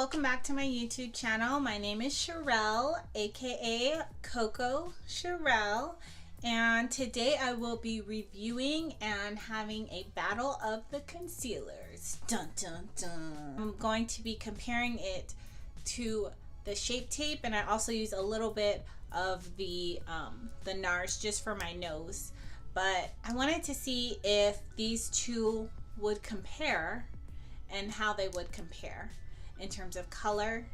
welcome back to my YouTube channel. My name is Sherelle, aka Coco Sherelle, and today I will be reviewing and having a battle of the concealers. Dun dun dun. I'm going to be comparing it to the Shape Tape, and I also use a little bit of the Nars just for my nose. But I wanted to see if these two would compare and how they would compare in terms of color,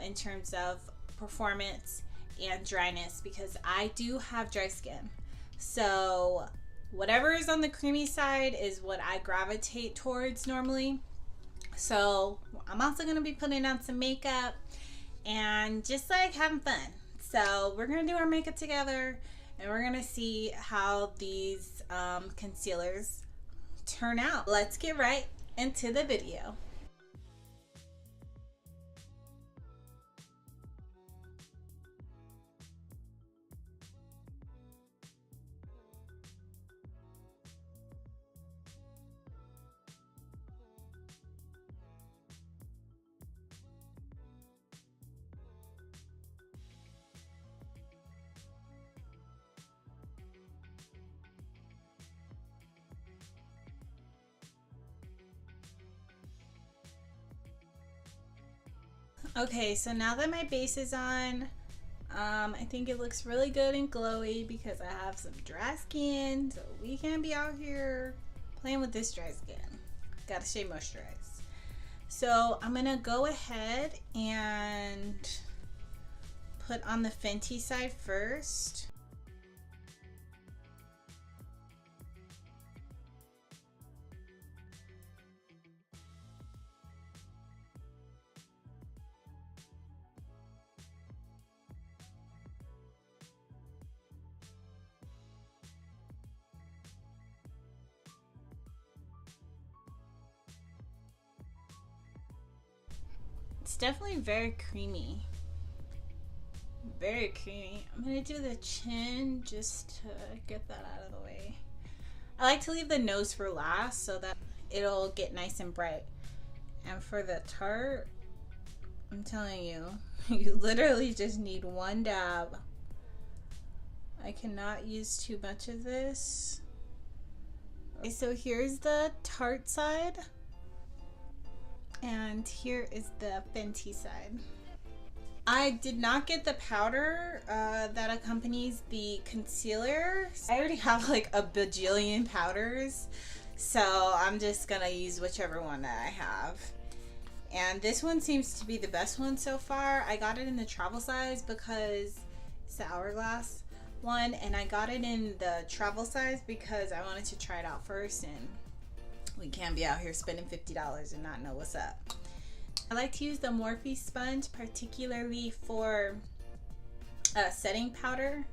in terms of performance and dryness, because I do have dry skin. So whatever is on the creamy side is what I gravitate towards normally. So I'm also going to be putting on some makeup and just like having fun. So we're going to do our makeup together and we're going to see how these concealers turn out. Let's get right into the video. Okay, so now that my base is on, I think it looks really good and glowy because I have some dry skin, so we can't be out here playing with this dry skin. Gotta stay moisturized. So I'm gonna go ahead and put on the Fenty side first. It's definitely very creamy. Very creamy. I'm gonna do the chin just to get that out of the way. I like to leave the nose for last so that it'll get nice and bright. And for the Tarte, I'm telling you, you literally just need one dab. I cannot use too much of this. Okay, so here's the Tarte side. And here is the Fenty side. I did not get the powder that accompanies the concealer. I already have like a bajillion powders, so I'm just gonna use whichever one that I have. And this one seems to be the best one so far. I got it in the travel size because it's the Hourglass one, and I got it in the travel size because I wanted to try it out first, and we can't be out here spending $50 and not know what's up. I like to use the Morphe sponge, particularly for setting powder.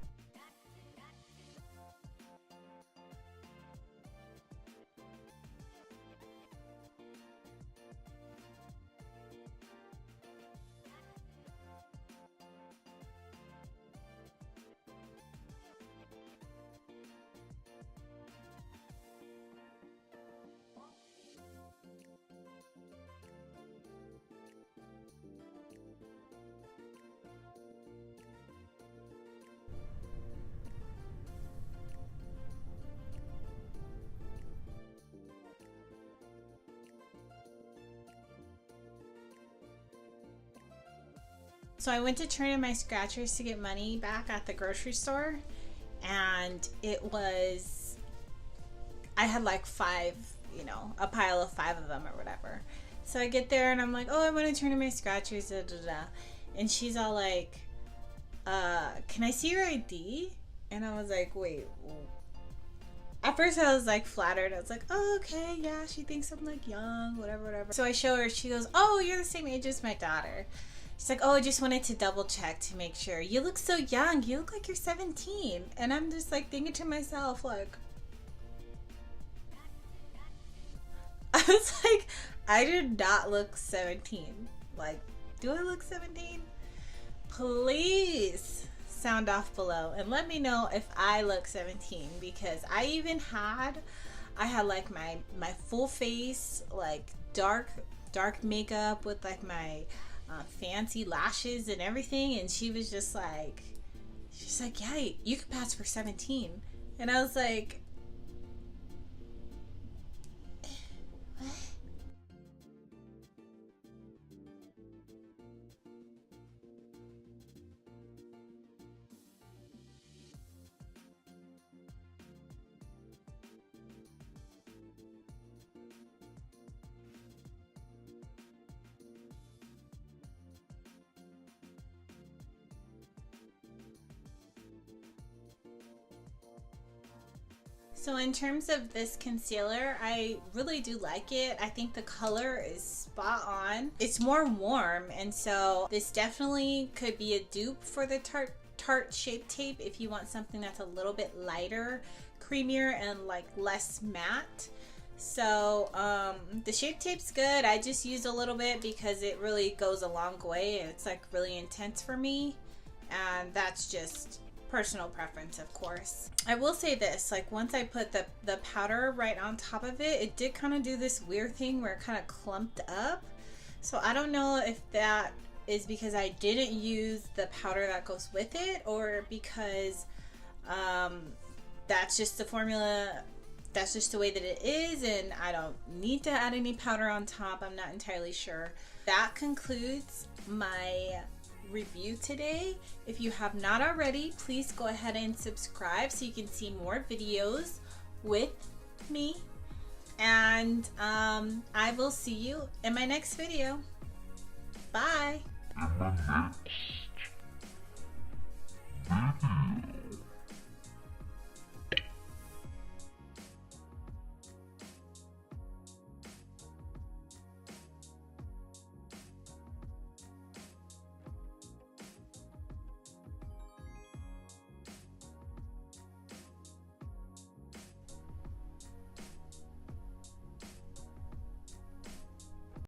So I went to turn in my scratchers to get money back at the grocery store, and I had like 5, a pile of 5 of them or whatever. So I get there and I'm like, oh, I want to turn in my scratchers, da, da, da. And she's all like, can I see your ID? And I was like, wait. At first I was like flattered. I was like, oh, okay, yeah, she thinks I'm like young, whatever. So I show her, she goes, oh, you're the same age as my daughter. She's like, oh, I just wanted to double check to make sure. You look so young. You look like you're 17. And I'm just like thinking to myself, like, I was like, I did not look 17. Like, do I look 17? Please sound off below and let me know if I look 17, because I had like my full face, like dark dark makeup with like my fancy lashes and everything, and she was just like, she's like, yeah, you could pass for 17. And I was like, what? So in terms of this concealer, I really do like it. I think the color is spot on. It's more warm, and so this definitely could be a dupe for the Tarte Shape Tape if you want something that's a little bit lighter, creamier, and like less matte. So the Shape Tape's good. I just use a little bit because it really goes a long way, and it's like really intense for me, and that's just personal preference, of course. I will say this, like once I put the powder right on top of it, it did kind of do this weird thing where it kind of clumped up. So I don't know if that is because I didn't use the powder that goes with it, or because that's just the formula, that's just the way that it is, and I don't need to add any powder on top. I'm not entirely sure. That concludes my review today. If you have not already, please go ahead and subscribe so you can see more videos with me, and I will see you in my next video. Bye. In the next video.